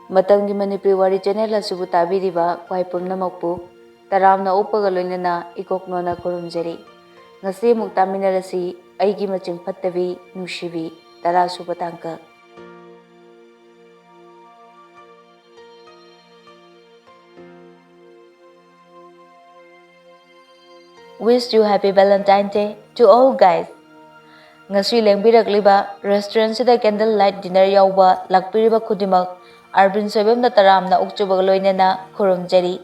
Matamgi Manipuri Wari channel asubu tabiriba kwai pumnamakpu taramna upaga loinana ikoknona kurumjari. Ngasi muk taminarasi Eigi Maching Fattabi Nungshibi tarasuba tangka. Wish you happy Valentine's Day to all guys. Ngasi lengbiragliba restaurant sida candlelight dinner yauba lakpiriba kudimak Arbin Soibam na taramna ukchubag loinana kurumjari.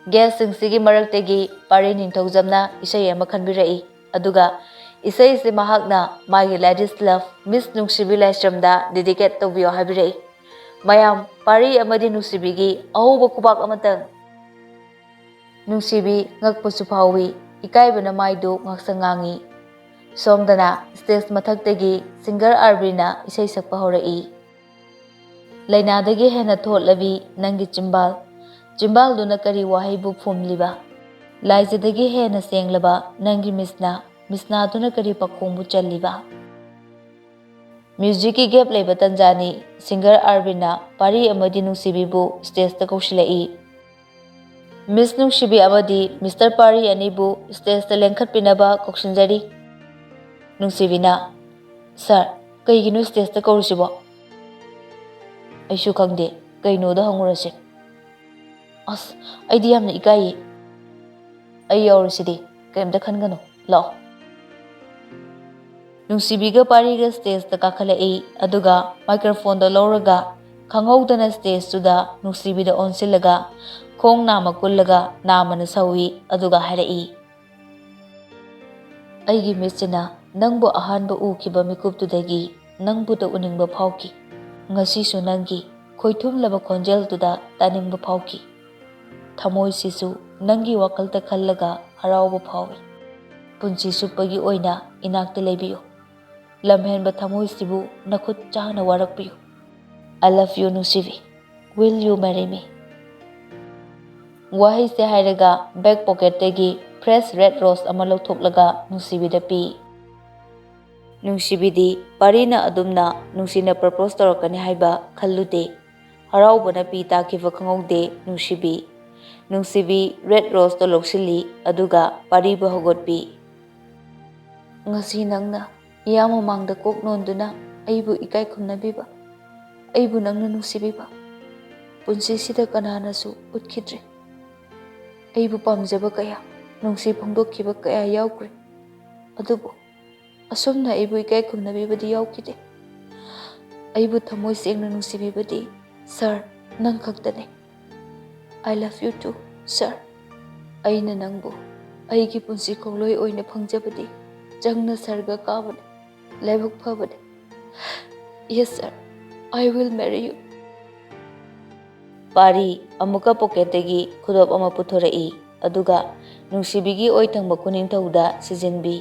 Guest singsi maraktegi pari ningthaujamna isai ama khanbirai aduga isai se mahakna magi ladies love Miss Nungshibi laisramda dedicate tawbiyo habirai. Mayam pari amadi Nungsibigi ahuba kubak amatang. Nungshibi ngakpusu phawi ikaibana maidu ngaksangangi. Somdana stage mathaktegi singer Arbina isai sakpa horai. Lainadagi hena thotlabi nangi chimbal duna kari wahaibu phumliba laijadagi hena senglaba nangi misna duna kari pakhongbu challiba music ki gap leba tanjani singer Arbina pari amadi Nungshibibu stage ta kaushilai Miss Nungshibi amadi Mr. Pari anibu stage ta lengkhat pinaba kokshinjari Nungsibina sir kaiginu stage ta kaurishibo Aishu khangde kaino da hangurase as aidi yamna ikai ai yaurasidi kaimda khangano lao Nungshibiga pariga stage ta kakhalai aduga microphone da lauraga khanghaudana stage suda Nungsibida onsilaga khong nama kullaga namana sawi aduga harai aigi mechina nangbo ahanba ukiba mikuptudagi nangbu da uningba phauki ngasi su nangi khoithum laba khonjel tuda taning ba phauki thamoi sisu nangi wakal ta khallaga haraw ba phawi punchi supagi oina inakta lebiyo lamhen ba thamoi sibu nakhut chana warakpiyo I love you Nungshibi will you marry me wahi se hairaga back pocket tegi fresh red rose ama lawthoklaga Nungshibi da pi Nungshibidi parina adumna nungsina propose torakani haiba khallude haraubana pi takiva khangaude Nungshibi red rose to loksili aduga pariba hogotpi ngasi nangna yama mangda kok nonduna aibu ikai khumnabiba aibu nangna Nungshibiba punsi sida kanana su utkidre aibu pamjaba kaya nungsi phongdokkiba kaya yaukre adubu asumna aibu ikai khumnabibadi yaukide aibu thamoi sengna Nungsibibadi sir nang khaktane I love you too sir aina nangbu aigi punsi khongloi oina phangjabadi jangna sarga kabane laibuk phabade yes sir I will marry you pari amuka pocketegi khudop ama puthorai aduga Nungsibigi oithangba kuning thauda sijenbi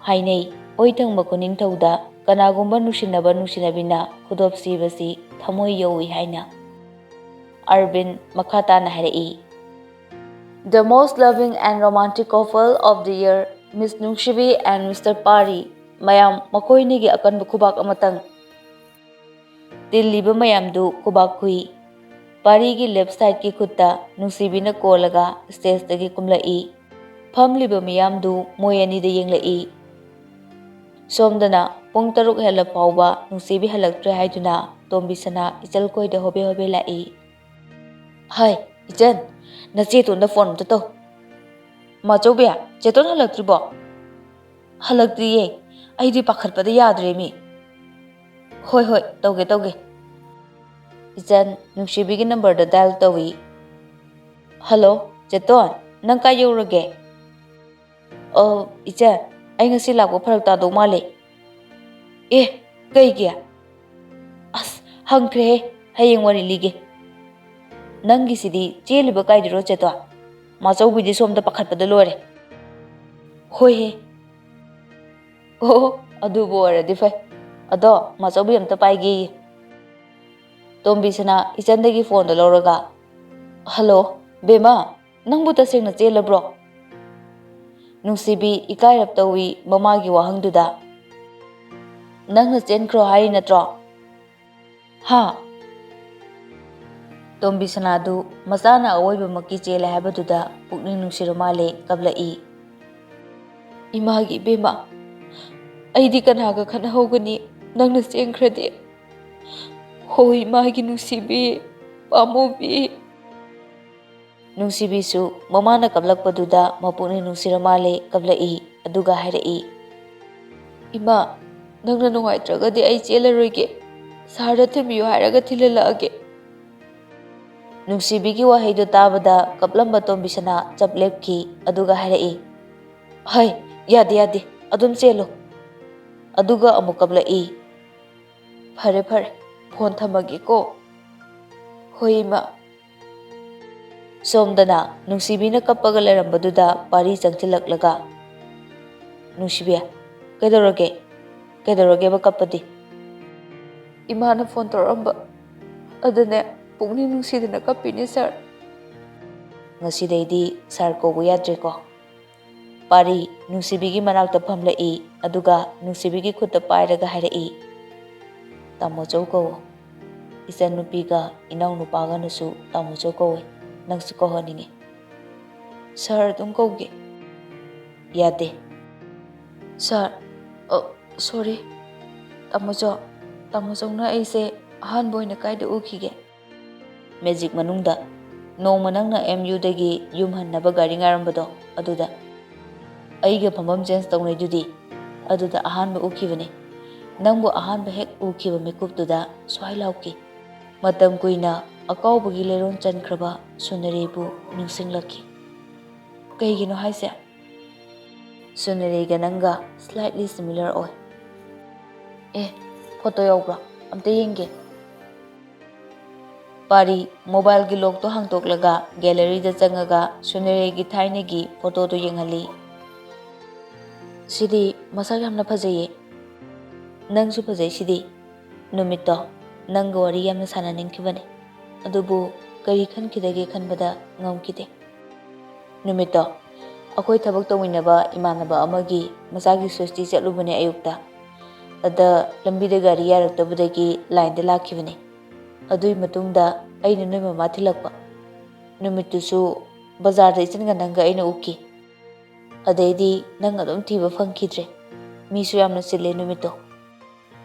hainei oithang makuning thauda kanagumba nungsinabina khudop sibasi thamoi yowi haina Arvin makhata na harai the most loving and romantic couple of the year Miss Nungshibi and Mr. Pari mayam makoini gi akan khubak amatang tilliba mayam du khubak hui Pari gi left side ki khutta Nungshibi na kolaga stage tagi kumlai phamliba mayam du moyani de yenglai Somdana pung taruk hela pauba Nungshibi halaktre haiduna tombisana ichal koida hobe lai hai ijan nache tonda phone to machobya cheton halaktribo halaktriye aidi pakhatpada yadre mi hoi toge ijan Nungshibi gi number da dial tawi hello cheton nang ka yorage oh ijan ai ngasi lakbo pharak ta do male kai gya as hangkre hayeng wari lige nangi sidi cheliba kai diro cheto machau bidi somda pakhatpada lore hoi he oh adu bora di fai ado machau bi amta paigi tombi sana ichandagi phone da loraga hello bema nangbu ta sengna chelabro Nungshibi ikairap tawi mamagi wahangduda nangna chenkro hai natro ha ꯇꯣꯝꯕꯤ ꯁꯅꯥꯗꯨ ꯃꯆꯥꯅ ꯑꯋꯣꯏꯕꯃꯛꯀꯤ ꯆꯦꯜꯂꯦ ꯍꯥꯏꯕꯗꯨꯗ ꯄꯨꯛꯅꯤꯡ ꯅꯨꯡꯁꯤꯔ ꯃꯥꯜꯂꯦ ꯀꯞꯂꯛꯏ꯫ ꯏꯃꯥꯒꯤ ꯏꯕꯦꯝꯃ, ꯑꯩꯗꯤ ꯀꯅꯥꯒ ꯈꯠꯅꯍꯧꯒꯅꯤ ꯅꯪꯅ ꯆꯦꯟꯈ꯭ꯔꯗꯤ? ꯍꯣ ꯏꯃꯥꯒꯤ ꯅꯨꯡꯁꯤꯕꯤ, ꯄꯥꯝꯃꯨꯕꯤ꯫ ꯅꯨꯡꯁꯤꯕꯤꯁꯨ ꯃꯃꯥꯅ ꯀꯞꯂꯛꯄꯗꯨꯗ ꯃꯄꯨꯛꯅꯤꯡ ꯅꯨꯡꯁꯤꯔ ꯃꯥꯜꯂꯦ ꯀꯞꯂꯛꯏ ꯑꯗꯨꯒ ꯍꯥꯏꯔꯛꯏ꯫ ꯏꯃꯥ, ꯅꯪꯅ ꯅꯨꯡꯉꯥꯏꯇ꯭ꯔꯒꯗꯤ ꯑꯩ ꯆꯦꯜꯂꯔꯣꯏꯒꯦ꯫ ꯁꯍꯔꯗ ꯊꯤꯟꯕꯤꯌꯨ ꯍꯥꯏꯔꯒ ꯊꯤꯜꯍꯜꯂꯛꯑꯒꯦ꯫ ꯅꯨꯡꯁꯤꯕꯤꯒꯤ ꯋꯥꯍꯩꯗꯨ ꯇꯥꯕꯗ ꯀꯞꯂꯝꯕ ꯇꯣꯝꯕꯤ ꯁꯅꯥ ꯆꯞ ꯂꯦꯞꯈꯤ ꯑꯗꯨꯒ ꯍꯥꯏꯔꯛꯏ꯫ ꯍꯩ, ꯌꯥꯗꯦ ꯌꯥꯗꯦ, ꯑꯗꯨꯝ ꯆꯦꯜꯂꯨ꯫ ꯑꯗꯨꯒ ꯑꯃꯨꯛ ꯀꯞꯂꯛꯏ꯫ ꯐꯔꯦ ꯐꯔꯦ, ꯐꯣꯟ ꯊꯝꯃꯒꯦꯀꯣ꯫ ꯍꯣꯏ ꯏꯃꯥ꯫ ꯁꯣꯝꯗꯅ ꯅꯨꯡꯁꯤꯕꯤꯅ ꯀꯞꯄꯒ ꯂꯩꯔꯝꯕꯗꯨꯗ ꯄꯥꯔꯤ ꯆꯪꯁꯤꯜꯂꯛꯂꯒ, ꯅꯨꯡꯁꯤꯕꯤ, ꯀꯩꯗꯧꯔꯒꯦ? ꯀꯩꯗꯧꯔꯒꯦꯕ ꯀꯞꯄꯗꯤ? ꯏꯃꯥꯅ ꯐꯣꯟ ꯇꯧꯔꯛꯑꯝꯕ ꯑꯗꯨꯅꯦ ꯄꯨꯛꯅꯤꯡ ꯅꯨꯡꯁꯤꯗꯅ ꯀꯞꯄꯤꯅꯦ ꯁꯥꯔ꯫ ꯉꯁꯤꯗꯩꯗꯤ ꯁꯥꯔ ꯀꯧꯕ ꯌꯥꯗ꯭ꯔꯦꯀꯣ꯫ ꯄꯥꯔꯤ ꯅꯨꯡꯁꯤꯕꯤꯒꯤ ꯃꯅꯥꯛꯇ ꯐꯝꯂꯛꯏ ꯑꯗꯨꯒ ꯅꯨꯡꯁꯤꯕꯤꯒꯤ ꯈꯨꯠꯇ ꯄꯥꯏꯔꯒ ꯍꯥꯏꯔꯛꯏ꯫ ꯇꯥꯃꯣꯆꯧ ꯀꯧꯋꯣ꯫ ꯏꯆꯟꯅꯨꯄꯤꯒ ꯏꯅꯥꯎꯅꯨꯄꯥꯒꯅꯁꯨ ꯇꯥꯃꯣꯆꯧ ꯀꯧꯋꯦ, ꯅꯪꯁꯨ ꯀꯧꯍꯟꯅꯤꯡꯉꯤ꯫ ꯁꯥꯔ ꯑꯗꯨꯝ ꯀꯧꯒꯦ꯫ ꯌꯥꯗꯦ꯫ ꯁꯥꯔ, ꯁꯣꯔꯤ꯫ ꯇꯥꯃꯣꯆꯧ, ꯇꯥꯃꯣꯆꯧꯅ ꯑꯩꯁꯦ ꯑꯍꯥꯟꯕ ꯑꯣꯏꯅ ꯀꯥꯏꯗ ꯎꯈꯤꯒꯦ? ꯃꯦꯖꯤꯛ ꯃꯅꯨꯡꯗ, ꯅꯣꯡꯃ ꯅꯪꯅ MUꯗꯒꯤ ꯌꯨꯝ ꯍꯟꯅꯕ ꯒꯥꯔꯤ ꯉꯥꯏꯔꯝꯕꯗꯣ ꯑꯗꯨꯗ꯫ ꯑꯩꯒ ꯐꯝꯐꯝ ꯆꯦꯟꯖ ꯇꯧꯅꯩꯗꯨꯗꯤ, ꯑꯗꯨꯗ ꯑꯍꯥꯟꯕ ꯎꯈꯤꯕꯅꯤ꯫ ꯅꯪꯕꯨ ꯑꯍꯥꯟꯕ ꯍꯦꯛ ꯎꯈꯤꯕ ꯃꯤꯀꯨꯞꯇꯨꯗ ꯁ꯭ꯋꯥꯏ ꯂꯥꯎꯈꯤ꯫ ꯃꯇꯝ ꯀꯨꯏꯅ ꯑꯀꯥꯎꯕꯒꯤ ꯂꯩꯔꯣꯟ ꯆꯟꯈ꯭ꯔꯕ ꯁꯨꯅꯔꯤꯕꯨ ꯅꯤꯡꯁꯤꯡꯂꯛꯈꯤ꯫ ꯀꯩꯒꯤꯅꯣ ꯍꯥꯏꯁꯦ? ꯁꯨꯅꯔꯤꯒ ꯅꯪꯒ ꯁ꯭ꯂꯥꯏꯠꯂꯤ ꯁꯤꯃꯤꯂꯔ ꯑꯣꯏ꯫ ꯐꯣꯇꯣ ꯌꯥꯎꯕ꯭ꯔꯣ? ꯑꯝꯇ ꯌꯦꯡꯒꯦ꯫ ꯄꯥꯔꯤ ꯃꯣꯕꯥꯏꯜꯒꯤ ꯂꯣꯛꯇꯣ ꯍꯥꯡꯇꯣꯛꯂꯒ ꯒꯦꯂꯔꯤꯗ ꯆꯪꯉꯒ ꯁꯨꯅꯔꯤꯒꯤ ꯊꯥꯏꯅꯒꯤ ꯐꯣꯇꯣꯗꯨ ꯌꯦꯡꯍꯜꯂꯤ꯫ ꯁꯤꯗꯤ ꯃꯁꯛ ꯌꯥꯝꯅ ꯐꯖꯩꯌꯦ꯫ ꯅꯪꯁꯨ ꯐꯖꯩ ꯁꯤꯗꯤ꯫ ꯅꯨꯃꯤꯠꯇꯣ ꯅꯪꯒ ꯋꯥꯔꯤ ꯌꯥꯝꯅ ꯁꯥꯟꯅꯅꯤꯡꯈꯤꯕꯅꯤ, ꯑꯗꯨꯕꯨ ꯀꯔꯤ ꯈꯟꯈꯤꯗꯒꯦ ꯈꯟꯕꯗ ꯉꯝꯈꯤꯗꯦ꯫ ꯅꯨꯃꯤꯠꯇꯣ ꯑꯩꯈꯣꯏ ꯊꯕꯛ ꯇꯧꯃꯤꯟꯅꯕ ꯏꯃꯥꯟꯅꯕ ꯑꯃꯒꯤ ꯃꯆꯥꯒꯤ ꯁ꯭ꯋꯦꯁꯇꯤ ꯆꯠꯂꯨꯕꯅꯦ ꯑꯌꯨꯛꯇ꯫ ꯑꯗ ꯂꯝꯕꯤꯗ ꯒꯥꯔꯤ ꯌꯥꯔꯛꯇꯕꯗꯒꯤ ꯂꯥꯏꯟꯗ ꯂꯥꯛꯈꯤꯕꯅꯤ꯫ ꯑꯗꯨꯏ ꯃꯇꯨꯡꯗ ꯑꯩꯅ ꯅꯣꯏ ꯃꯃꯥ ꯊꯤꯜꯂꯛꯄ꯫ ꯅꯨꯃꯤꯠꯇꯨꯁꯨ ꯕꯖꯥꯔꯗ ꯏꯆꯟꯒ ꯅꯪꯒ ꯑꯩꯅ ꯎꯈꯤ꯫ ꯑꯗꯩꯗꯤ ꯅꯪ ꯑꯗꯨꯝ ꯊꯤꯕ ꯐꯪꯈꯤꯗ꯭ꯔꯦ, ꯃꯤꯁꯨ ꯌꯥꯝꯅ ꯆꯤꯜꯂꯦ ꯅꯨꯃꯤꯠꯇꯣ꯫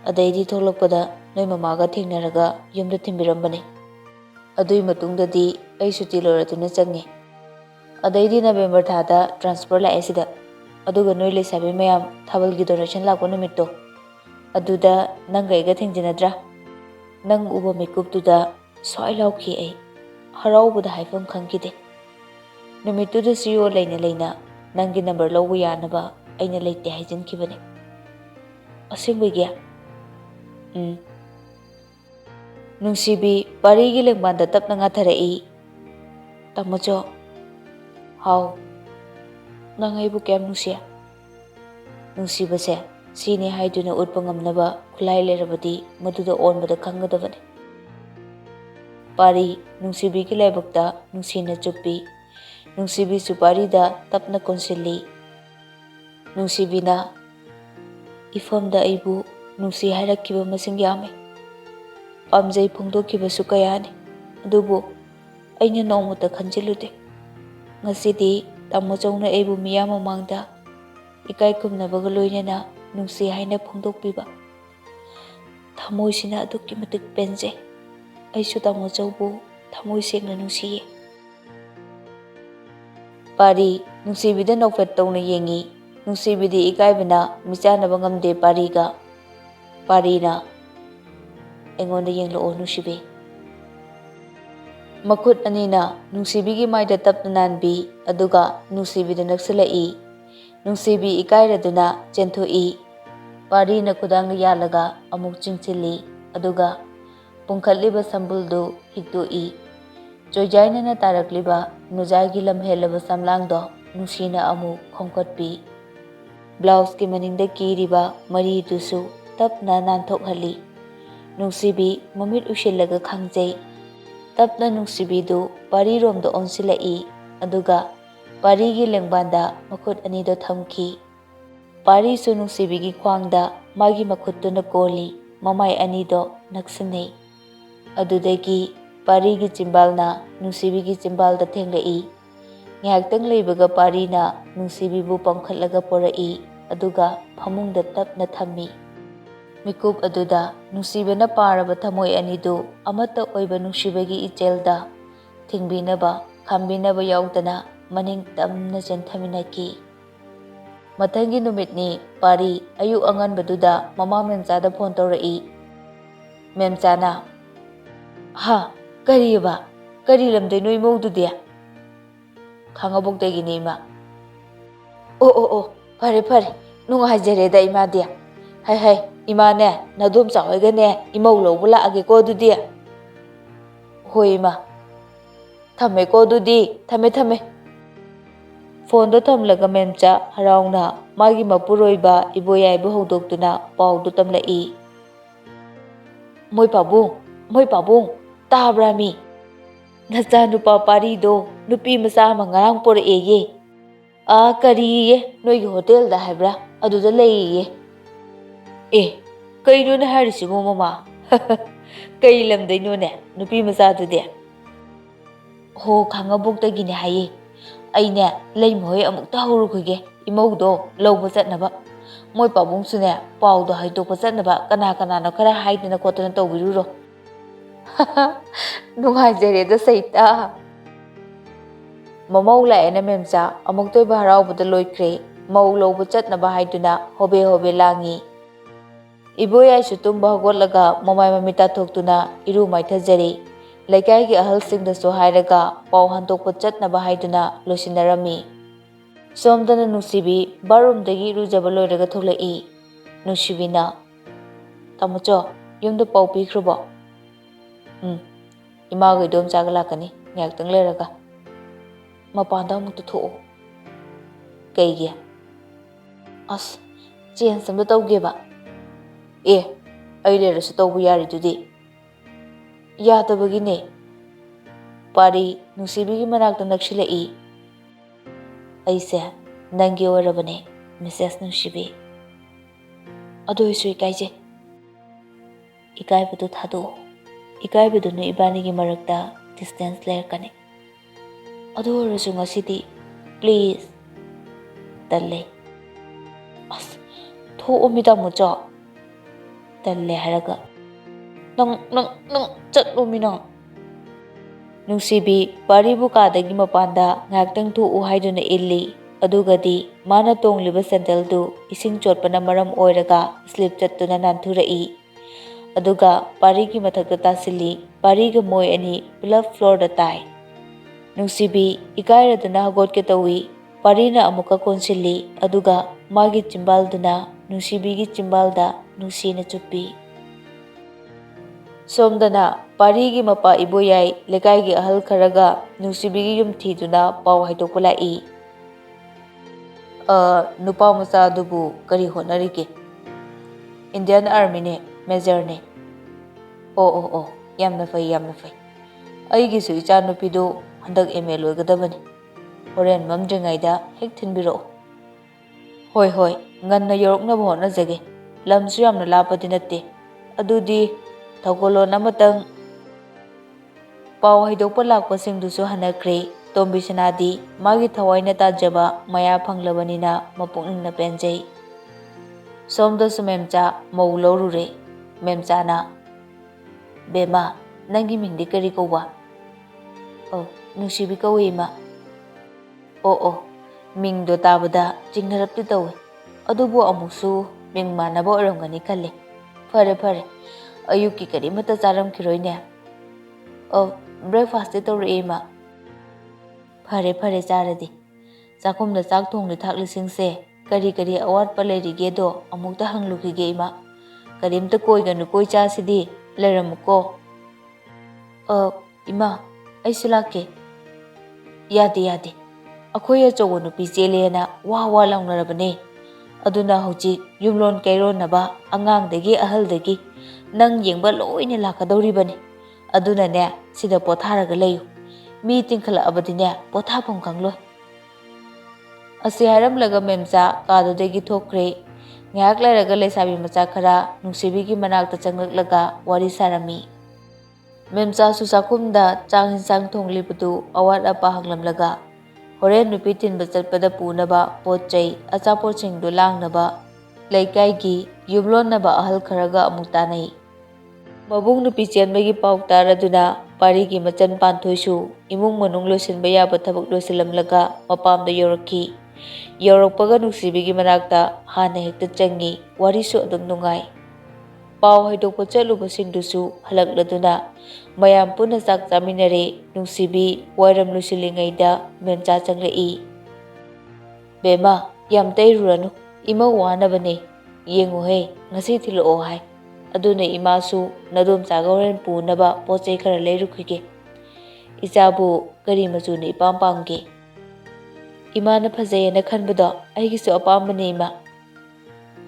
ꯑꯗꯩꯗꯤ ꯊꯣꯛꯂꯛꯄꯗ ꯅꯣꯏ ꯃꯃꯥꯒ ꯊꯦꯡꯅꯔꯒ ꯌꯨꯝꯗ ꯊꯤꯟꯕꯤꯔꯝꯕꯅꯤ꯫ ꯑꯗꯨꯏ ꯃꯇꯨꯡꯗꯗꯤ ꯑꯩ ꯁꯨꯇꯤ ꯂꯣꯏꯔꯗꯨꯅ ꯆꯪꯉꯦ꯫ ꯑꯗꯩꯗꯤ ꯅꯕꯦꯝꯕꯔ ꯊꯥꯗ ꯇ꯭ꯔꯥꯟꯁꯐꯔ ꯂꯥꯛꯑꯦ ꯁꯤꯗ꯫ ꯑꯗꯨꯒ ꯅꯣꯏ ꯂꯩꯁꯥꯕꯤ ꯃꯌꯥꯝ ꯊꯥꯕꯜꯒꯤ ꯗꯣꯅꯦꯁꯟ ꯂꯥꯛꯄ ꯅꯨꯃꯤꯠꯇꯣ, ꯑꯗꯨꯗ ꯅꯪꯒ ꯑꯩꯒ ꯊꯦꯡꯖꯤꯟꯅꯗ꯭ꯔꯥ? ꯅꯪ ꯎꯕ ꯃꯤꯀꯨꯞꯇꯨꯗ ꯁ꯭ꯋꯥꯏ ꯂꯥꯎꯈꯤ ꯑꯩ, ꯍꯔꯥꯎꯕꯗ ꯍꯥꯏꯐꯝ ꯈꯪꯈꯤꯗꯦ꯫ ꯅꯨꯃꯤꯠꯇꯨꯗ ꯆꯤꯌꯣ ꯂꯩꯅ ꯂꯩꯅ ꯅꯪꯒꯤ ꯅꯝꯕꯔ ꯂꯧꯕ ꯌꯥꯅꯕ ꯑꯩꯅ ꯂꯩꯇꯦ ꯍꯥꯏꯖꯤꯟꯈꯤꯕꯅꯤ꯫ ꯑꯁꯦꯡꯕꯒꯤ? ꯅꯨꯡꯁꯤꯕꯤ ꯄꯥꯔꯤꯒꯤ ꯂꯦꯡꯕꯥꯟꯗ ꯇꯞꯅ ꯉꯥꯊꯔꯛꯏ꯫ ꯇꯥꯃꯣꯆꯧ, ꯍꯥꯎ? ꯅꯪ ꯑꯩꯕꯨ ꯀꯌꯥꯝ ꯅꯨꯡꯁꯤ? ꯅꯨꯡꯁꯤꯕꯁꯦ ꯁꯤꯅꯤ ꯍꯥꯏꯗꯨꯅ ꯎꯠꯄ ꯉꯝꯅꯕ ꯈꯨꯠꯂꯥꯏ ꯂꯩꯔꯕꯗꯤ ꯃꯗꯨꯗ ꯑꯣꯟꯕꯗ ꯈꯪꯒꯗꯕꯅꯤ꯫ ꯄꯥꯔꯤ ꯅꯨꯡꯁꯤꯕꯤꯒꯤ ꯂꯥꯏꯕꯛꯇ ꯅꯨꯡꯁꯤꯅ ꯆꯨꯞꯄꯤ꯫ ꯅꯨꯡꯁꯤꯕꯤꯁꯨ ꯄꯥꯔꯤꯗ ꯇꯞꯅ ꯀꯣꯟꯁꯤꯜꯂꯤ꯫ ꯅꯨꯡꯁꯤꯕꯤꯅ ꯏꯐꯝꯗ ꯑꯩꯕꯨ ꯅꯨꯡꯁꯤ ꯍꯥꯏꯔꯛꯈꯤꯕ ꯃꯁꯤꯡ ꯌꯥꯝꯃꯤ, ꯄꯥꯝꯖꯩ ꯐꯣꯡꯗꯣꯛꯈꯤꯕꯁꯨ ꯀꯌꯥꯅꯤ, ꯑꯗꯨꯕꯨ ꯑꯩꯅ ꯅꯣꯡꯃꯇ ꯈꯟꯖꯤꯜꯂꯨꯗꯦ ꯉꯁꯤꯗꯤ ꯇꯥꯃꯣꯆꯧꯅ ꯑꯩꯕꯨ ꯃꯤꯌꯥꯝ ꯃꯃꯥꯡꯗ ꯏꯀꯥꯏ ꯈꯨꯝꯅꯕꯒ ꯂꯣꯏꯅꯅ ꯅꯨꯡꯁꯤ ꯍꯥꯏꯅ ꯐꯣꯡꯗꯣꯛꯄꯤꯕ꯫ ꯊꯃꯣꯏꯁꯤꯅ ꯑꯗꯨꯛꯀꯤ ꯃꯇꯤꯛ ꯄꯦꯟꯖꯩ꯫ ꯑꯩꯁꯨ ꯇꯥꯃꯣꯆꯧꯕꯨ ꯊꯃꯣꯏ ꯁꯦꯡꯅ ꯅꯨꯡꯁꯤꯌꯦ꯫ ꯄꯥꯔꯤ ꯅꯨꯡꯁꯤꯕꯤꯗ ꯅꯣꯛꯐꯦꯠ ꯇꯧꯅ ꯌꯦꯡꯉꯤ꯫ ꯅꯨꯡꯁꯤꯕꯤꯗꯤ ꯏꯀꯥꯏꯕꯅ ꯃꯤꯆꯥꯟꯅꯕ ꯉꯝꯗꯦ ꯄꯥꯔꯤꯒ꯫ ꯄꯥꯔꯤꯅ ꯑꯩꯉꯣꯟꯗ ꯌꯦꯡꯂꯛꯑꯣ ꯅꯨꯡꯁꯤꯕꯤ꯫ ꯃꯈꯨꯠ ꯑꯅꯤꯅ ꯅꯨꯡꯁꯤꯕꯤꯒꯤ ꯃꯥꯏꯗ ꯇꯞꯅ ꯅꯥꯟꯕꯤ ꯑꯗꯨꯒ ꯅꯨꯡꯁꯤꯕꯤꯗ ꯅꯛꯁꯤꯜꯂꯛꯏ꯫ ꯅꯨꯡꯁꯤꯕꯤ ꯏꯀꯥꯏꯔꯗꯨꯅ ꯆꯦꯟꯊꯣꯛꯏ꯫ ꯄꯥꯔꯤꯅ ꯈꯨꯗꯥꯡꯗ ꯌꯥꯜꯂꯒ ꯑꯃꯨꯛ ꯆꯤꯡꯁꯤꯜꯂꯤ ꯑꯗꯨꯒ ꯄꯨꯡꯈꯠꯂꯤꯕ ꯁꯝꯕꯨꯜꯗꯨ ꯍꯤꯛꯇꯣꯛꯏ꯫ ꯆꯣꯏꯖꯥꯏꯅꯅ ꯇꯥꯔꯛꯂꯤꯕ ꯅꯨꯖꯥꯏꯒꯤ ꯂꯝꯍꯦꯜꯂꯕ ꯁꯝꯂꯥꯡꯗꯣ ꯅꯨꯡꯁꯤꯅ ꯑꯃꯨꯛ ꯈꯣꯝꯀꯠꯄꯤ꯫ ꯕ꯭ꯂꯥꯎꯁꯀꯤ ꯃꯅꯤꯡꯗ ꯀꯤꯔꯤꯕ ꯃꯔꯤꯗꯨꯁꯨ ꯇꯞꯅ ꯅꯥꯟꯊꯣꯛꯍꯜꯂꯤ꯫ ꯅꯨꯡꯁꯤꯕꯤ ꯃꯃꯤꯠ ꯎꯏꯁꯤꯜꯂꯒ ꯈꯪꯖꯩ꯫ ꯇꯞꯅ ꯅꯨꯡꯁꯤꯕꯤꯗꯨ ꯄꯥꯔꯤꯔꯣꯝꯗ ꯑꯣꯟꯁꯤꯜꯂꯛꯏ ꯑꯗꯨꯒ ꯄꯥꯔꯤꯒꯤ ꯂꯦꯡꯕꯥꯟꯗ ꯃꯈꯨꯠ ꯑꯅꯤꯗꯣ ꯊꯝꯈꯤ꯫ ꯄꯥꯔꯤꯁꯨ ꯅꯨꯡꯁꯤꯕꯤꯒꯤ ꯈ꯭ꯋꯥꯡꯗ ꯃꯥꯒꯤ ꯃꯈꯨꯠꯇꯨꯅ ꯀꯣꯜꯂꯤ, ꯃꯃꯥꯏ ꯑꯅꯤꯗꯣ ꯅꯛꯁꯤꯟꯅꯩ꯫ ꯑꯗꯨꯗꯒꯤ Parigi chimbalna Nungsibigi chimbalda thenglai. Ngayaktang leibaga Parina Nungsibibu pamkhatlaga porai aduga phamungda tapna thammi. Mikup aduda Nungsibana paraba thamoi anidu amata oiba Nungsibagi ichelda thingbinaba khambinaba yaudana maning tamna chenthaminaki. Mathangi numitni Pari ayu anganbaduda mama Memchada phone taurai. Memchana ha kariba kari lamdaino imodudi khangabokdagini ima. O fare fare nungaijreda imadi. Hai imane nadom chahoigane imau lowbu laage ko dudi. Hoi ima thame ko dudi thame. Phone do thamlaga Memcha harauna magi mapuroiba iboyaibu hodoktuna paudu tamlai. Moi pabung tabrami nacha nupa Parido nupi macha ama ngarang poraeye. Kariye noigi hotel da haibra aduda leiye. Kaino na harisibo mama. Kai lamdaino ne nupi macha dude. Ho khangabokdagini haye. Aine leimhoi amukta horukhige imaudo lowba chatnaba. Moi pabungsune paudo haidokpa chatnaba kana no khara haidana khotana tawbiruro. Nungaijreda saita. Mamau laena Memcha amuktoi haraubada loikre mau lowba chatnaba haiduna hobe langi. Iboyai sutumba hogotlaga mamai mamita thoktuna iru maithajari. Laikai ahalsingdasu hairaga pau handokpa chatnaba haiduna losinarami. Somdana Nungsibi barumdagi irujaba loiraga tholai. Nungsibina tamucho yumda pau pikhrubo. Imaga idom chaga lakani ngayaktang leiraga. Mapanda amukta thoo. Kaigi as chen samda tawgeba. Ai leirasu tawbu yaridudi. Yadabagine. Pari Nungsibigi manakta nakshilai. Aise nangi orabane Mrs. Nungshibi. Ado isu ikaije. Ikaibadu thado. Ikaibadu no ibanigi marakta distance lerkani. Ado orasu ngasidi please. Talle. As tho omida mucha. Talle haraga. Nang chatlumina. Nungsibi Paribu kadagi mapanda ngaktang thuu haiduna illi adugadi mana tongliba sandaldu ising chotpana maram oiraga slip chattuna nanturai. Aduga Parigi mathakta tasili Pariga moi ani pulap floor da tai. Nungsibi ikairaduna hagotke tawi Parina amuka konsili aduga magi chimbalduna Nungsibigi chimbalda nungsina chuppi. Somdana Parigi mapa iboyai lekaigi ahal kharaga Nungsibigi yum thiduna pau haidokpa lai. Nupa macha dubu kari honarige. Indian Army ne Major ne. Yamna fai. Aigisu icha nupido handak ML loigadabani. Horen mamdringaida hek thinbiro. Hoi nganna yoroknaba honajage. Lamsu yamna lapadi natte. Adudi Thagolo namatang pau haidokpa lakpasingdusu hanakre tombisanadi magi thawaina tajaba maya phanglabanina mapukningna penjai. Somdasu Memcha mau lorure. Memchana bema nangi mingdi kari kowa. Nungsibi kawi ma. Mingdo tabada jingnarapti tawi. Adubu amuksu ming manaba oramgani khalle. Fare ayuki kari mata charam khiroine. Breakfast tawri ma. Fare charadi. Chakumda chak thongli thakli singse kari awat palerige do amukta hanglukige ima. Karimta koiganu koi cha sidi leramuko. Ima aisu lake. Yade. Akhoi achogo nupi chelena wa launarabane. Aduna hojik yumlon kairon naba angangdagi ahaldagi nang yengba loina lakadoribani. Aduna ne sida potharaga leyu. Mi tingkhala abadine pothapam kangloi. Asi haramlaga Memcha kadudagi thokre. Ngayak lairaga leisabi macha khara Nungsibigi manakta changlaklaga wari sarami. ꯃꯦꯝꯆꯥꯁꯨ ꯆꯥꯛꯈꯨꯝꯗ ꯆꯥꯛ ꯏꯟꯁꯥꯡ ꯊꯣꯡꯂꯤꯕꯗꯨ ꯑꯋꯥꯠ ꯑꯄꯥ ꯍꯪꯂꯝꯂꯒ ꯍꯣꯔꯦꯟ ꯅꯨꯄꯤ ꯊꯤꯟꯕ ꯆꯠꯄꯗ ꯄꯨꯅꯕ ꯄꯣꯠ ꯆꯩ ꯑꯆꯥꯄꯣꯠꯁꯤꯡꯗꯨ ꯂꯥꯡꯅꯕ ꯂꯩꯀꯥꯏꯒꯤ ꯌꯨꯝꯂꯣꯟꯅꯕ ꯑꯍꯜ ꯈꯔꯒ ꯑꯃꯨꯛ ꯇꯥꯟꯅꯩ꯫ ꯃꯕꯨꯡ ꯅꯨꯄꯤ ꯆꯦꯟꯕꯒꯤ ꯄꯥꯎ ꯇꯥꯔꯗꯨꯅ ꯄꯥꯔꯤꯒꯤ ꯃꯆꯟ ꯄꯥꯟꯊꯣꯏꯁꯨ ꯏꯃꯨꯡ ꯃꯅꯨꯡ ꯂꯣꯏꯁꯤꯟꯕ ꯌꯥꯕ ꯊꯕꯛ ꯂꯣꯏꯁꯤꯜꯂꯝꯂꯒ ꯃꯄꯥꯝꯗ ꯌꯧꯔꯛꯈꯤ꯫ ꯌꯧꯔꯛꯄꯒ ꯅꯨꯡꯁꯤꯕꯤꯒꯤ ꯃꯅꯥꯛꯇ ꯍꯥꯟꯅ ꯍꯦꯛꯇ ꯆꯪꯉꯤ, ꯋꯥꯔꯤꯁꯨ ꯑꯗꯨꯝ ꯅꯨꯡꯉꯥꯏ꯫ ꯄꯥꯎ ꯍꯩꯗꯣꯛꯄ ꯆꯠꯂꯨꯕꯁꯤꯡꯗꯨꯁꯨ ꯍꯜꯂꯛꯂꯗꯨꯅ ꯃꯌꯥꯝ ꯄꯨꯟꯅ ꯆꯥꯛ ꯆꯥꯃꯤꯟꯅꯔꯦ꯫ ꯅꯨꯡꯁꯤꯕꯤ ꯋꯥꯏꯔꯝ ꯂꯣꯏꯁꯤꯜꯂꯤꯉꯩꯗ ꯃꯦꯝꯆꯥ ꯆꯪꯂꯛꯏ꯫ "ꯕꯦꯝꯃ, ꯌꯥꯝ ꯇꯩꯔꯨꯔꯅꯨ, ꯏꯃꯧ ꯋꯥꯅꯕꯅꯦ. ꯌꯦꯡꯉꯨꯍꯦ, ꯉꯁꯤ ꯊꯤꯜꯂꯛꯑꯣ ꯍꯥꯏ꯫ ꯑꯗꯨꯅ ꯏꯃꯥꯁꯨ ꯅꯗꯣꯝꯆꯥꯒ ꯍꯣꯔꯦꯟ ꯄꯨꯅꯕ ꯄꯣꯠ ꯆꯩ ꯈꯔ ꯂꯩꯔꯨꯈꯤꯒꯦ꯫ ꯏꯆꯥꯕꯨ ꯀꯔꯤ ꯃꯆꯨꯅ ꯏꯄꯥꯝ ꯄꯥꯝꯒꯦ?" "ꯏꯃꯥꯅ ꯐꯖꯩꯌꯦꯅ ꯈꯟꯕꯗꯣ ꯑꯩꯒꯤꯁꯨ ꯑꯄꯥꯝꯕꯅꯦ ꯏꯃꯥ."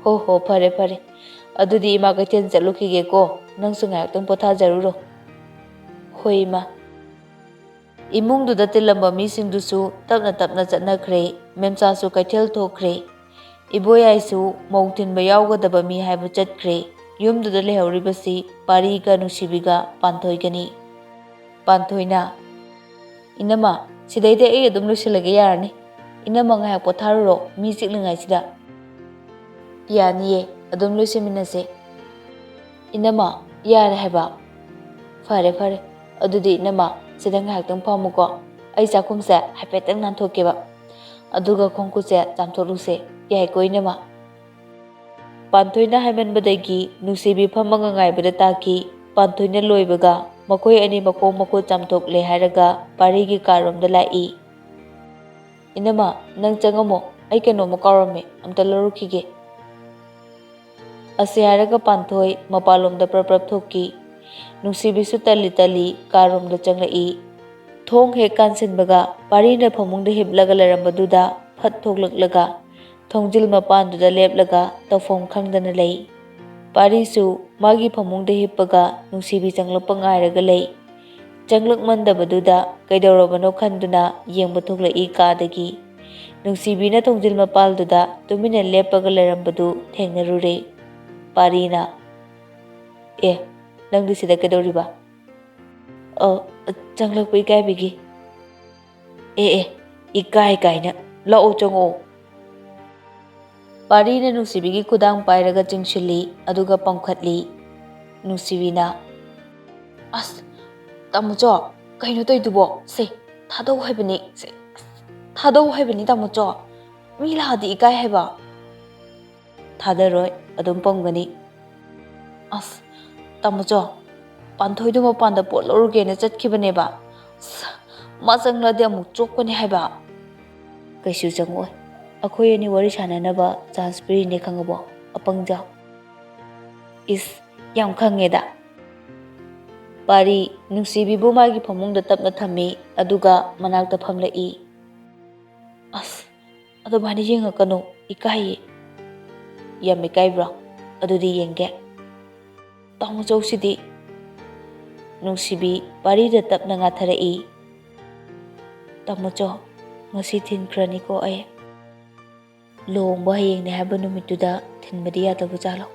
"ꯍꯣ ꯐꯔꯦ ꯐꯔꯦ, ꯑꯗꯨꯗꯤ ꯏꯃꯥ ꯀꯩꯊꯦꯜ ꯆꯠꯂꯨꯈꯤꯒꯦꯀꯣ, ꯅꯪꯁꯨ ꯉꯥꯏꯍꯥꯛꯇꯪ ꯄꯣꯊꯥꯖꯔꯨꯔꯣ." "ꯍꯣꯏ ꯏꯃꯥ." ꯏꯃꯨꯡꯗꯨꯗ ꯇꯤꯜꯂꯝꯕ ꯃꯤꯁꯤꯡꯗꯨꯁꯨ ꯇꯞꯅ ꯇꯞꯅ ꯆꯠꯅꯈ꯭ꯔꯦ꯫ ꯃꯦꯝꯆꯥꯁꯨ ꯀꯩꯊꯦꯜ ꯊꯣꯛꯈ꯭ꯔꯦ꯫ ꯏꯕꯣꯌꯥꯏꯁꯨ ꯃꯧ ꯊꯤꯟꯕ ꯌꯥꯎꯒꯗꯕ ꯃꯤ ꯍꯥꯏꯕ ꯆꯠꯈ꯭ꯔꯦ꯫ ꯌꯨꯝꯗꯨꯗ ꯂꯩꯍꯧꯔꯤꯕꯁꯤ ꯄꯥꯔꯤꯒ ꯅꯨꯡꯁꯤꯕꯤꯒ ꯄꯥꯟꯊꯣꯏꯒꯅꯤ꯫ ꯄꯥꯟꯊꯣꯏꯅ, "ꯏꯅꯝꯃ, ꯁꯤꯗꯩꯗꯤ ꯑꯩ ꯑꯗꯨꯝ ꯂꯣꯏꯁꯤꯜꯂꯒꯦ ꯌꯥꯔꯅꯤ. ꯏꯅꯝꯃ ꯉꯥꯏꯍꯥꯛ ꯄꯣꯊꯥꯔꯨꯔꯣ, ꯃꯤ ꯆꯤꯛꯂꯤꯉꯩꯁꯤꯗ." "ꯌꯥꯅꯤꯌꯦ, ꯑꯗꯨꯝ ꯂꯣꯏꯁꯤꯟꯃꯤꯟꯅꯁꯦ." "ꯏꯅꯝꯃ, ꯌꯥꯔꯦ ꯍꯥꯏꯕ." "ꯐꯔꯦ ꯐꯔꯦ, ꯑꯗꯨꯗꯤ ꯏꯅꯝꯃ ꯁꯤꯗ ꯉꯥꯏꯍꯥꯛꯇꯪ ꯐꯝꯃꯨꯀꯣ, ꯑꯩ ꯆꯥꯛꯈꯨꯝꯁꯦ ꯍꯥꯏꯐꯦꯠꯇꯪ ꯅꯥꯟꯊꯣꯛꯀꯦꯕ, ꯑꯗꯨꯒ ꯈꯣꯡ ꯈꯨꯠꯁꯦ ꯆꯥꯝꯊꯣꯛꯂꯨꯁꯦ, ꯌꯥꯏꯀꯣ ꯏꯅꯝꯃ?" ꯄꯥꯟꯊꯣꯏꯅ ꯍꯥꯏꯃꯟꯕꯗꯒꯤ ꯅꯨꯡꯁꯤꯕꯤ ꯐꯝꯃꯒ ꯉꯥꯏꯕꯗ ꯇꯥꯈꯤ꯫ ꯄꯥꯟꯊꯣꯏꯅ ꯂꯣꯏꯕꯒ ꯃꯈꯣꯏ ꯑꯅꯤ ꯃꯈꯣꯡ ꯃꯈꯨꯠ ꯆꯥꯝꯊꯣꯛꯂꯦ ꯍꯥꯏꯔꯒ ꯄꯥꯔꯤꯒꯤ ꯀꯥꯔꯣꯝꯗ ꯂꯥꯛꯏ꯫ "ꯏꯅꯝꯃ, ꯅꯪ ꯆꯪꯉꯝꯃꯣ, ꯑꯩ ꯀꯩꯅꯣꯝꯃ ꯀꯥꯎꯔꯝꯃꯦ, ꯑꯝꯇ ꯂꯧꯔꯨꯈꯤꯒꯦ." ꯑꯁꯤ ꯍꯥꯏꯔꯒ ꯄꯥꯟꯊꯣꯏ ꯃꯄꯥꯟꯂꯣꯝꯗ ꯄ꯭ꯔꯞ ꯊꯣꯛꯈꯤ꯫ ꯅꯨꯡꯁꯤꯕꯤꯁꯨ ꯇꯜꯂꯤ ꯇꯜꯂꯤ ꯀꯥꯔꯣꯝꯗ ꯆꯪꯂꯛꯏ꯫ ꯊꯣꯡ ꯍꯦꯛ ꯀꯥꯟꯁꯤꯟꯕꯒ ꯄꯥꯔꯤꯅ ꯐꯃꯨꯡꯗ ꯍꯤꯞꯂꯒ ꯂꯩꯔꯝꯕꯗꯨꯗ ꯐꯠ ꯊꯣꯛꯂꯛꯂꯒ ꯊꯣꯡꯖꯤꯜ ꯃꯄꯥꯟꯗꯨꯗ ꯂꯦꯞꯂꯒ ꯇꯧꯐꯝ ꯈꯪꯗꯅ ꯂꯩ꯫ ꯄꯥꯔꯤꯁꯨ ꯃꯥꯒꯤ ꯐꯃꯨꯡꯗ ꯍꯤꯞꯄꯒ ꯅꯨꯡꯁꯤꯕꯤ ꯆꯪꯂꯛꯄ ꯉꯥꯏꯔꯒ ꯂꯩ꯫ ꯆꯪꯂꯛꯃꯟꯗꯕꯗꯨꯗ ꯀꯩꯗꯧꯔꯕꯅꯣ ꯈꯟꯗꯨꯅ ꯌꯦꯡꯕ ꯊꯣꯛꯂꯛꯏ ꯀꯥꯗꯒꯤ꯫ ꯅꯨꯡꯁꯤꯕꯤꯅ ꯊꯣꯡꯖꯤꯜ ꯃꯄꯥꯜꯗꯨꯗ ꯇꯨꯃꯤꯟꯅ ꯂꯦꯞꯄꯒ ꯂꯩꯔꯝꯕꯗꯨ ꯊꯦꯡꯅꯔꯨꯔꯦ꯫ ꯄꯥꯔꯤꯅ, "ꯑꯦ, ꯅꯪꯗꯤ ꯁꯤꯗ ꯀꯩꯗꯧꯔꯤꯕ?" "ꯆꯪꯂꯛꯄ ꯏꯀꯥꯏꯕꯒꯤ." "ꯑꯦ, ꯏꯀꯥꯏ ꯀꯥꯏꯅ, ꯂꯥꯛꯑꯣ ꯆꯪꯉꯛꯑꯣ." ꯄꯥꯔꯤꯅ ꯅꯨꯡꯁꯤꯕꯤꯒꯤ ꯈꯨꯗꯥꯡ ꯄꯥꯏꯔꯒ ꯆꯤꯡꯁꯤꯜꯂꯤ, ꯑꯗꯨꯒ ꯄꯝꯈꯠꯂꯤ꯫ ꯅꯨꯡꯁꯤꯕꯤꯅ, "ꯑꯁ, ꯇꯥꯃꯣꯆꯣ, ꯀꯩꯅꯣ ꯇꯧꯏꯗꯨꯕꯣ? ꯁꯦ, ꯊꯥꯗꯧ ꯍꯥꯏꯕꯅꯤ, ꯁꯦ, ꯊꯥꯗꯧ ꯍꯥꯏꯕꯅꯤ ꯇꯥꯃꯣꯆꯣ, ꯃꯤ ꯂꯥꯛꯑꯗꯤ ꯏꯀꯥꯏ ꯍꯥꯏꯕ." "ꯊꯥꯗꯔꯣꯏ, ꯑꯗꯨꯝ ꯄꯝꯒꯅꯤ." "ꯑꯁ, ꯇꯥꯃꯣꯆꯣ, ꯄꯥꯟꯊꯣꯏꯗꯣ ꯃꯄꯥꯟꯗ ꯄꯣꯠ ꯂꯧꯔꯨꯒꯦꯅ ꯆꯠꯈꯤꯕꯅꯦꯕ. ꯑꯁ, ꯃꯥ ꯆꯪꯂꯛꯑꯗꯤ ꯑꯃꯨꯛ ꯆꯣꯞꯀꯅꯤ ꯍꯥꯏꯕ." "ꯀꯩꯁꯨ ꯆꯪꯉꯛꯑꯣꯏ, ꯑꯩꯈꯣꯏ ꯑꯅꯤ ꯋꯥꯔꯤ ꯁꯥꯟꯅꯅꯕ ꯆꯥꯟꯁ ꯄꯤꯔꯤꯅꯦ ꯈꯪꯉꯕꯣ, ꯑꯄꯪꯖꯥꯎ." "ꯏꯁ, ꯌꯥꯝ ꯈꯪꯉꯦꯗ." ꯄꯥꯔꯤ ꯅꯨꯡꯁꯤꯕꯤꯕꯨ ꯃꯥꯒꯤ ꯐꯃꯨꯡꯗ ꯇꯞꯅ ꯊꯝꯃꯤ, ꯑꯗꯨꯒ ꯃꯅꯥꯛꯇ ꯐꯝꯂꯛꯏ꯫ "ꯑꯁ, ꯑꯗꯨꯃꯥꯏꯅ ꯌꯦꯡꯉꯛꯀꯅꯨ, ꯏꯀꯥꯏꯌꯦ." "ꯌꯥꯝ ꯏꯀꯥꯏꯕ꯭ꯔꯣ? ꯑꯗꯨꯗꯤ ꯌꯦꯡꯒꯦ." "ꯇꯥꯃꯣꯆꯧꯁꯤꯗꯤ." ꯅꯨꯡꯁꯤꯕꯤ ꯄꯥꯔꯤꯗ ꯇꯞꯅ ꯉꯥꯊꯔꯛꯏ꯫ "ꯇꯥꯃꯣꯆꯣ, ꯉꯁꯤ ꯊꯤꯟꯈ꯭ꯔꯅꯤꯀꯣ ꯑꯩ." "ꯂꯨꯍꯣꯡꯕ ꯍꯌꯦꯡꯅꯦ ꯍꯥꯏꯕ ꯅꯨꯃꯤꯠꯇꯨꯗ ꯊꯤꯟꯕꯗꯤ ꯌꯥꯗꯕꯖꯥꯠꯂꯣ?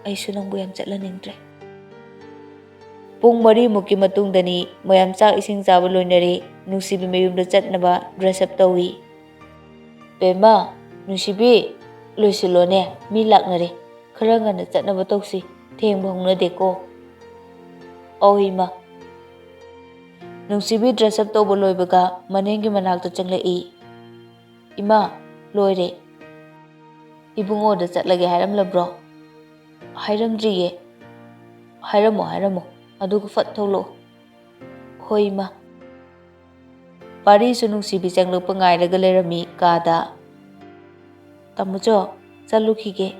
ꯑꯩꯁꯨ ꯅꯪꯕꯨ ꯌꯥꯝ ꯆꯠꯍꯟꯅꯤꯡꯗ꯭ꯔꯦ." ꯄꯨꯡ 4ꯃꯨꯛꯀꯤ ꯃꯇꯨꯡꯗꯅꯤ ꯃꯌꯥꯝ ꯆꯥꯛ ꯏꯁꯤꯡ ꯆꯥꯕ ꯂꯣꯏꯅꯔꯦ꯫ ꯅꯨꯡꯁꯤꯕꯤ ꯃꯌꯨꯝꯗ ꯆꯠꯅꯕ ꯗ꯭ꯔꯦꯁ ꯑꯞ ꯇꯧꯏ꯫ "ꯕꯦꯝꯃ, ꯅꯨꯡꯁꯤꯕꯤ, ꯂꯣꯏꯁꯤꯜꯂꯣꯅꯦ, ꯃꯤ ꯂꯥꯛꯅꯔꯦ. ꯈꯔ ꯉꯟꯅ ꯆꯠꯅꯕ ꯇꯧꯁꯤ, ꯊꯦꯡꯕ ꯍꯧꯅꯗꯦꯀꯣ." "ꯑꯧ ꯏꯃꯥ." ꯅꯨꯡꯁꯤꯕꯤ ꯗ꯭ꯔꯦꯁ ꯑꯞ ꯇꯧꯕ ꯂꯣꯏꯕꯒ ꯃꯅꯦꯝꯒꯤ ꯃꯅꯥꯛꯇ ꯆꯪꯂꯛꯏ꯫ "ꯏꯃꯥ, ꯂꯣꯏꯔꯦ." "ꯏꯕꯨꯡꯉꯣꯗ ꯆꯠꯂꯒꯦ ꯍꯥꯏꯔꯝꯂꯕ꯭ꯔꯣ?" "ꯍꯥꯏꯔꯝꯗ꯭ꯔꯤꯌꯦ." "ꯍꯥꯏꯔꯝꯃꯣ, ꯑꯗꯨꯒ ꯐꯠ ꯊꯣꯛꯂꯛꯑꯣ." "ꯍꯣꯏ ꯏꯃꯥ." ꯄꯥꯔꯤꯁꯨ ꯅꯨꯡꯁꯤꯕꯤ ꯆꯪꯂꯛꯄ ꯉꯥꯏꯔꯒ ꯂꯩꯔꯝꯃꯤ ꯀꯥꯗ꯫ "ꯇꯥꯃꯣꯆꯣ, ꯆꯠꯂꯨꯈꯤꯒꯦ."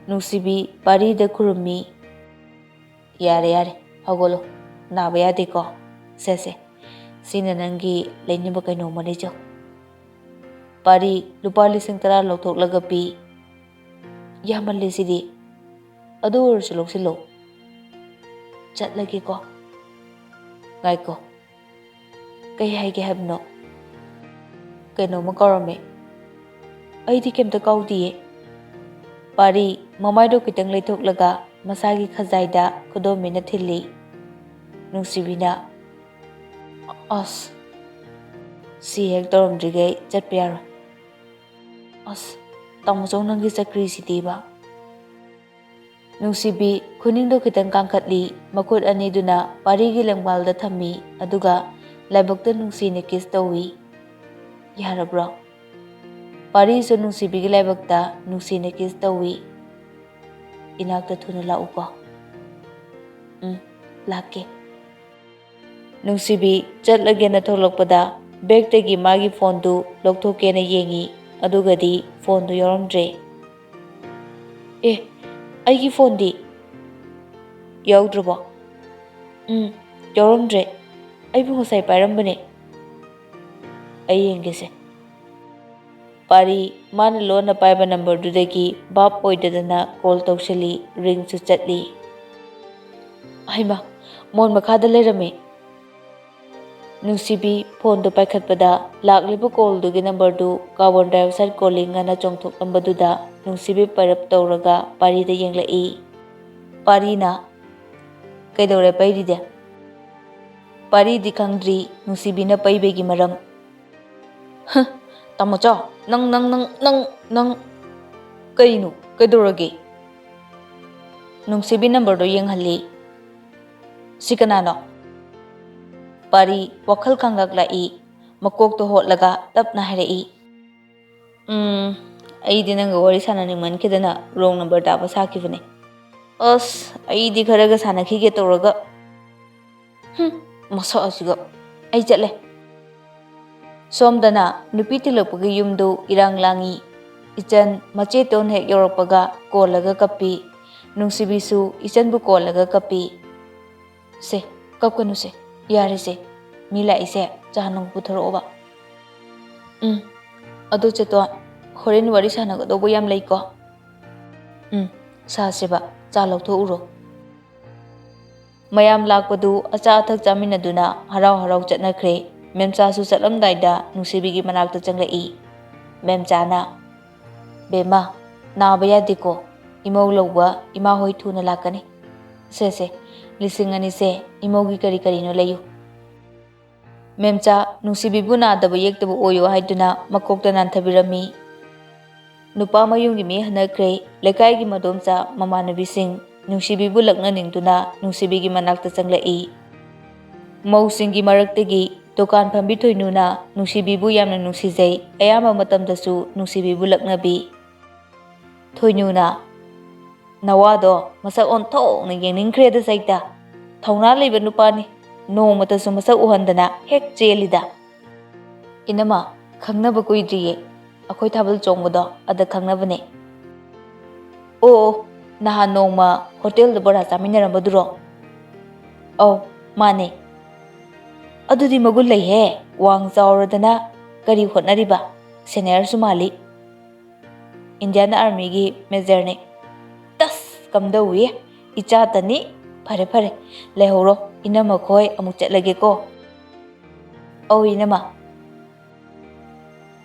ꯅꯨꯡꯁꯤꯕꯤ ꯄꯥꯔꯤꯗ ꯈꯨꯔꯨꯝꯃꯤ꯫ "ꯌꯥꯔꯦ, ꯍꯧꯒꯠꯂꯣ, ꯅꯥꯕ ꯌꯥꯗꯦꯀꯣ. ꯁꯦ, ꯁꯤꯅ ꯅꯪꯒꯤ ꯂꯩꯅꯕ ꯀꯩꯅꯣꯝꯃ ꯂꯩꯖꯧ." ꯄꯥꯔꯤ ꯂꯨꯄꯥ 10,000 ꯂꯧꯊꯣꯛꯂꯒ ꯄꯤ꯫ "ꯌꯥꯝꯃꯜꯂꯦ ꯁꯤꯗꯤ." "ꯑꯗꯨ ꯑꯣꯏꯔꯁꯨ ꯂꯧꯁꯤꯜꯂꯣ." "ꯆꯠꯂꯒꯦꯀꯣ." "ꯉꯥꯏꯈꯣ, "ꯀꯩ ꯍꯥꯏꯒꯦ ꯍꯥꯏꯕꯅꯣ?" "ꯀꯩꯅꯣꯝꯃ ꯀꯥꯎꯔꯝꯃꯦ." "ꯑꯩꯗꯤ ꯀꯩꯝꯇ ꯀꯥꯎꯗꯤꯌꯦ." ꯄꯥꯔꯤ ꯃꯃꯥꯏꯗꯣ ꯈꯤꯇꯪ ꯂꯩꯊꯣꯛꯂꯒ ꯃꯁꯥꯒꯤ ꯈꯖꯥꯏꯗ ꯈꯨꯗꯣꯝꯕꯤꯅ ꯊꯤꯜꯂꯤ꯫ Nungsibina As si hek tawramdrigay chatpa yaroi As tamuchong nanggi chakrisidi ba Nungsibi khuningdo khitang kangkhatli makut aniduna parigi lengbalda thammi aduga laibakta nungsine kiss tawi yarabra pari so nungsibigi laibakta nungsine kiss tawi inakta thuna lauko lake Nungsibi chatlagena tholokpada bag-tagi magi phone du lokthokena yengi adugadi phone du yoramdre aigi phone di yaudrabo yoramdre aibu ngosai pairambane ai yengese pari mana lona paiba number dudagi bap oidadana call tawsali ring su chatli aima mon makhada lerame Nungsibi phone do paikhatpada laklibu call dugi number du carbon dioxide calling ana chongthoklambaduda Nungsibi parap tawraga parida yenglai parina kaidore pairide pari di khangdri Nungsibina paibegi maram tamocha nang kainu kaidorage Nungsibi number do yenghalli sikanano pari wakhal khangak lai makok to hotlaga tapna harai aidi nanga wari sanani mankidana wrong number taba sakibane as aidi kharaga sanakhige tawraga masa asiga ai chatle somdana nupi tilokpagi yumdu irang langi ichan mache ton hek yoroppaga kolaga kapi Nungsibisu ichanbu kolaga kapi se kapkanu se yare se mila ise chahanong putharo ba adu cheto horen wari sanaga do boyam leiko sa seba cha loktho uro mayam lakpadu acha athak chaminaduna harau harau chatnakhre memcha su chatlamdaida Nungsibigi manakta changlai memcha na bema nabaya diko imau logwa ima hoi thuna lakani se lising ani se imaugi kari no layu memcha Nungsibibu nadaba yektabu oyo haiduna makokta nanthabirami nupa mayungi mi hanakre lekaigi madomcha mamanabising Nungsibibu lakna ningduna Nungsibigi manakta changlai mausingi maraktagi dokan phambi thoinuna Nungsibibu yamna nungsijai ayama matamdasu Nungsibibu laknabi thoinuna nawado masak onthok na yengningkhre da saita thauna leiba nupani nongmata su masak uhandana hek chelida inama khangnaba kuidriye akhoi thabal chongbodo ada khangnabane naha nongma hotel da bora chaminarambaduro mane adudi magul lei he wang chawradana kari hotnariba senior sumali Indian Army gi major ne tas kamdawi icha tani phare lehoro inama khoi amuk chatlage ko inama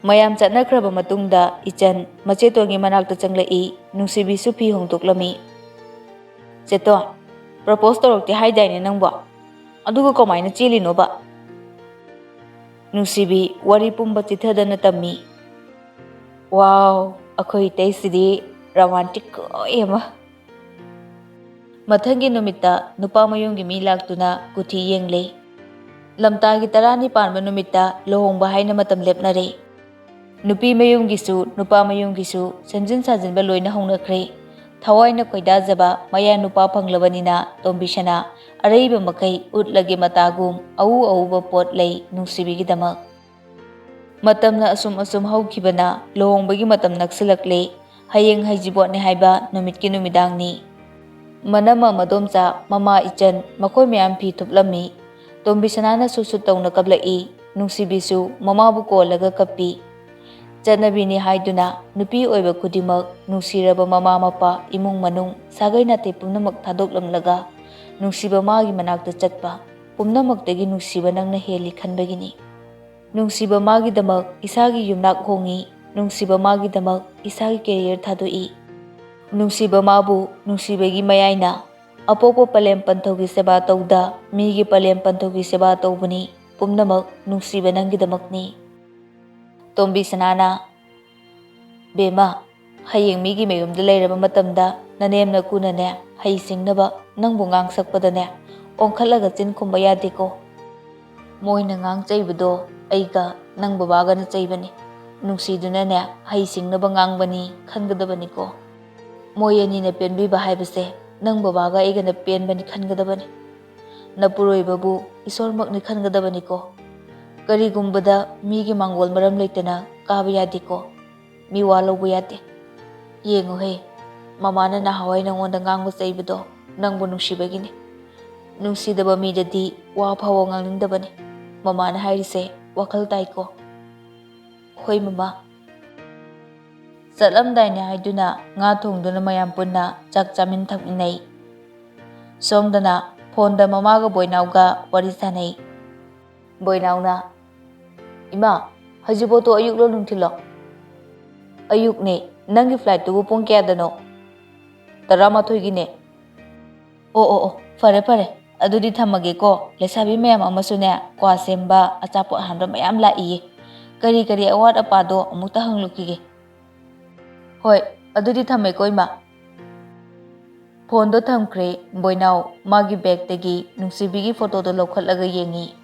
mayam chatnakraba matungda ichan machetongi manakta changlai Nungsibi su phi hongtoklami cheto propose torokti haidaine nangbo aduga komaina chelino ba Nungsibi wari pumba chithadana tammi wow akhoi taisidi romantic ema mathangi numita nupa mayungi mi laktuna kuthi yengle lamtagi tarani panba numita lohongba haina matam lepnare nupi mayungi su nupa mayungi su sanjin sajinba loina hongnakhre thawaina koidajaba maya nupa phanglabanina tombishana areiba makai utlage matagum au ba pot lei Nungsibigi damak matamna asum haukibana lohongbagi matam naksilakle hayeng haijibot ne haiba numitki numidangni manama madomcha mama ichan makoi mayam phi thuplami tombisanana susu tawna kablai Nungsibisu mamabu kolaga kapi janabini haiduna nupi oiba kudimak nungsiraba mama mapa imung manung sagaina te pumnamak thadoklamlaga nungsiba magi manakta chatpa pumnamaktagi nungsiba nangna heli khanbagini Nungsiba magi damak isagi yumnak hongi Nungsiba magi damak isagi career thadoi Nungsiba mabu Nungsibagi mayaina ꯑꯄꯣꯛꯄ ꯄꯂꯦꯝ ꯄꯟꯊꯧꯒꯤ ꯁꯦꯕꯥ ꯇꯧꯗ ꯃꯤꯒꯤ ꯄꯂꯦꯝ ꯄꯟꯊꯧꯒꯤ ꯁꯦꯕꯥ ꯇꯧꯕꯅꯤ ꯄꯨꯝꯅꯃꯛ ꯅꯨꯡꯁꯤꯕ ꯅꯪꯒꯤꯗꯃꯛꯅꯤ ꯇꯣꯝꯕꯤ ꯁꯅꯥꯅ ꯕꯦꯃꯥ ꯍꯌꯦꯡ ꯃꯤꯒꯤ ꯃꯌꯨꯝꯗ ꯂꯩꯔꯕ ꯃꯇꯝꯗ ꯅꯅꯦꯝꯅ ꯀꯨꯅꯅꯦ ꯍꯩ ꯁꯤꯡꯅꯕ ꯅꯪꯕꯨ ꯉꯥꯡ ꯁꯛꯄꯗꯅꯦ ꯑꯣꯟꯈꯠꯂꯒ ꯆꯤꯟ ꯈꯨꯝꯕ ꯌꯥꯗꯦꯀꯣ ꯃꯣꯏꯅ ꯉꯥꯡ ꯆꯩꯕꯗꯣ ꯑꯩꯒ ꯅꯪ ꯕꯕꯥꯒꯅ ꯆꯩꯕꯅꯤ ꯅꯨꯡꯁꯤꯗꯨꯅꯅꯦ ꯍꯩ ꯁꯤꯡꯅꯕ ꯉꯥꯡꯕꯅꯤ ꯈꯟꯒꯗꯕꯅꯤꯀꯣ ꯃꯣꯏ ꯑꯅꯤꯅ ꯄꯦꯟꯕꯤꯕ ꯍꯥꯏꯕꯁꯦ ꯅꯪ ꯕꯕꯥꯒ ꯑꯩꯒꯅ ꯄꯦꯟꯕꯅꯤ ꯈꯟꯒꯗꯕꯅꯤ ꯅꯄꯨꯔꯣꯏꯕꯕꯨ ꯏꯁꯣꯔꯃꯛꯅꯤ ꯈꯟꯒꯗꯕꯅꯤꯀꯣ ꯀꯔꯤꯒꯨꯝꯕꯗ ꯃꯤꯒꯤ ꯃꯥꯡꯒꯣꯜ ꯃꯔꯝ ꯂꯩꯇꯅ ꯀꯥꯕ ꯌꯥꯗꯦꯀꯣ ꯃꯤ ꯋꯥ ꯂꯧꯕ ꯌꯥꯗꯦ ꯌꯦꯡꯉꯨꯍꯦ ꯃꯃꯥꯅ ꯅꯍꯥꯟꯋꯥꯏ ꯅꯪꯉꯣꯟꯗ ꯉꯥꯡꯕ ꯆꯩꯕꯗꯣ ꯅꯪꯕꯨ ꯅꯨꯡꯁꯤꯕꯒꯤꯅꯤ ꯅꯨꯡꯁꯤꯗꯕ ꯃꯤꯗꯗꯤ ꯋꯥ ꯐꯥꯎꯕ ꯉꯥꯡꯅꯤꯡꯗꯕꯅꯤ ꯃꯃꯥꯅ ꯍꯥꯏꯔꯤꯁꯦ ꯋꯥꯈꯜ ꯇꯥꯏꯀꯣ ꯍꯣꯏ ꯃꯃꯥ ꯆꯠꯂꯝꯗꯥꯏꯅꯦ ꯍꯥꯏꯗꯨꯅ ꯉꯥ ꯊꯣꯡꯗꯨꯅ ꯃꯌꯥꯝ ꯄꯨꯟꯅ ꯆꯥꯛ ꯆꯥꯃꯤꯟ ꯊꯛꯃꯤꯟꯅꯩ ꯁꯣꯝꯗꯅ ꯐꯣꯟꯗ ꯃꯃꯥꯒ ꯕꯣꯏꯅꯥꯎꯒ ꯋꯥꯔꯤ ꯁꯥꯟꯅꯩ ꯕꯣꯏꯅꯥꯎꯅ ꯏꯃꯥ ꯍꯧꯖꯤꯛꯄꯣꯠꯇꯣ ꯑꯌꯨꯛꯂꯣ ꯅꯨꯡꯊꯤꯜꯂꯣ ꯑꯌꯨꯛꯅꯦ ꯅꯪꯒꯤ ꯐ꯭ꯂꯥꯏꯠꯇꯨꯕꯨ ꯄꯨꯡ ꯀꯌꯥꯗꯅꯣ 12:00ꯒꯤꯅꯦ ꯑꯣ ꯐꯔꯦ ꯐꯔꯦ ꯑꯗꯨꯗꯤ ꯊꯝꯃꯒꯦꯀꯣ ꯂꯩꯁꯥꯕꯤ ꯃꯌꯥꯝ ꯑꯃꯁꯨꯅꯦ ꯀ꯭ꯋꯥ ꯁꯦꯝꯕ ꯑꯆꯥꯄꯣꯠ ꯍꯥꯟꯕ ꯃꯌꯥꯝ ꯂꯥꯛꯏꯌꯦ ꯀꯔꯤ ꯑꯋꯥꯠ ꯑꯄꯥꯗꯣ ꯑꯃꯨꯛꯇ ꯍꯪꯂꯨꯈꯤꯒꯦ ꯍꯣꯏ ꯑꯗꯨꯗꯤ ꯊꯝꯃꯦꯀꯣ ꯏꯃꯥ ꯐꯣꯟꯗꯣ ꯊꯝꯈ꯭ꯔꯦ ꯕꯣꯏꯅꯥꯎ ꯃꯥꯒꯤ ꯕꯦꯒꯇꯒꯤ ꯅꯨꯡꯁꯤꯕꯤꯒꯤ ꯐꯣꯇꯣꯗꯣ ꯂꯧꯈꯠꯂꯒ ꯌꯦꯡꯉꯤ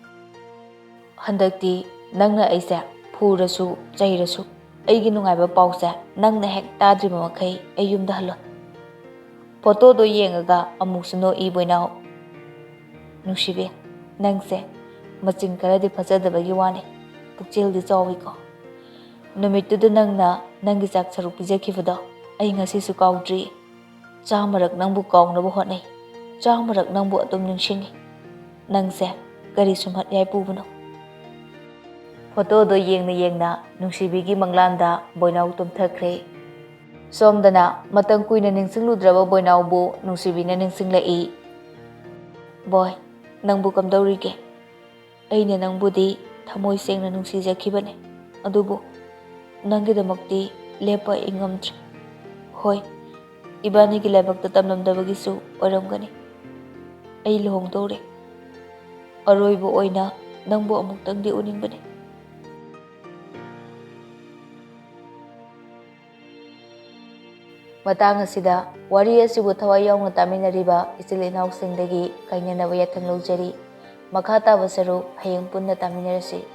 ꯍꯟꯗꯛꯇꯤ ꯅꯪꯅ ꯑꯩꯁꯦ ꯐꯨꯔꯁꯨ ꯆꯩꯔꯁꯨ ꯑꯩꯒꯤ ꯅꯨꯡꯉꯥꯏꯕ ꯄꯥꯎꯁꯦ ꯅꯪꯅ ꯍꯦꯛ ꯇꯥꯗ꯭ꯔꯤꯕ ꯃꯈꯩ ꯑꯩ ꯌꯨꯝꯗ ꯍꯜꯂꯣꯏ ꯐꯣꯇꯣꯗꯣ ꯌꯦꯡꯉꯒ ꯑꯃꯨꯛꯁꯨ ꯅꯣꯛꯏ ꯕꯣꯏꯅꯥꯎ ꯅꯨꯡꯁꯤꯕꯤ ꯅꯪꯁꯦ ꯃꯆꯤꯡ ꯈꯔꯗꯤ ꯐꯖꯗꯕꯒꯤ ꯋꯥꯅꯤ ꯄꯨꯛꯆꯦꯜꯗꯤ ꯆꯥꯎꯏꯀꯣ ꯅꯨꯃꯤꯠꯇꯨꯗ ꯅꯪꯅ ꯅꯪꯒꯤ ꯆꯥꯛ ꯁꯔꯨꯛ ꯄꯤꯖꯈꯤꯕꯗꯣ ꯑꯩ ꯉꯁꯤꯁꯨ ꯀꯥꯎꯗ꯭ꯔꯤ 100ꯔꯛ ꯅꯪꯕꯨ ꯀꯥꯎꯅꯕ ꯍꯣꯠꯅꯩ 100ꯔꯛ ꯅꯪꯕꯨ ꯑꯗꯨꯝ ꯅꯤꯡꯁꯤꯡꯉꯤ ꯅꯪꯁꯦ ꯀꯔꯤ ꯁꯨꯝꯍꯠ ꯌꯥꯏ ꯄꯨꯕꯅꯣ ꯐꯣꯇꯣꯗꯣ ꯌꯦꯡꯅ ꯅꯨꯡꯁꯤꯕꯤꯒꯤ ꯃꯪꯂꯥꯟꯗ ꯕꯣꯏꯅꯥꯎ ꯇꯨꯝꯊꯈ꯭ꯔꯦ ꯁꯣꯝꯗꯅ ꯃꯇꯝ ꯀꯨꯏꯅ ꯅꯤꯡꯁꯤꯡꯂꯨꯗ꯭ꯔꯕ ꯕꯣꯏꯅꯥꯎꯕꯨ ꯅꯨꯡꯁꯤꯕꯤꯅ ꯅꯤꯡꯁꯤꯡꯂꯛꯏ ꯕꯣꯏ ꯅꯪꯕꯨ ꯀꯝꯗꯧꯔꯤꯒꯦ ꯑꯩꯅ ꯅꯪꯕꯨꯗꯤ ꯊꯃꯣꯏ ꯁꯦꯡꯅ ꯅꯨꯡꯁꯤꯖꯈꯤꯕꯅꯤ ꯑꯗꯨꯕꯨ ꯅꯪꯒꯤꯗꯃꯛꯇꯤ ꯂꯦꯞꯄ ꯑꯩ ꯉꯝꯗ꯭ꯔꯦ ꯍꯣꯏ ꯏꯕꯥꯅꯤꯒꯤ ꯂꯥꯏꯕꯛꯇ ꯇꯝꯂꯝꯗꯕꯒꯤꯁꯨ ꯑꯣꯏꯔꯝꯒꯅꯤ ꯑꯩ ꯂꯨꯍꯣꯡꯗꯧꯔꯦ ꯑꯔꯣꯏꯕ ꯑꯣꯏꯅ ꯅꯪꯕꯨ ꯑꯃꯨꯛꯇꯪꯗꯤ ꯎꯅꯤꯡꯕꯅꯤ ꯃꯇꯥꯡ ꯑꯁꯤꯗ ꯋꯥꯔꯤ ꯑꯁꯤꯕꯨ ꯊꯋꯥꯏ ꯌꯥꯎꯅ ꯇꯥꯃꯤꯟꯅꯔꯤꯕ ꯏꯆꯤꯜ ꯏꯅꯥꯎꯁꯤꯡꯗꯒꯤ ꯀꯥꯏꯅꯅꯕ ꯌꯥꯊꯪ ꯂꯧꯖꯔꯤ ꯃꯈꯥ ꯇꯥꯕ ꯁꯔꯨꯛ ꯍꯌꯦꯡ ꯄꯨꯟꯅ ꯇꯥꯃꯤꯟꯅꯔꯁꯤ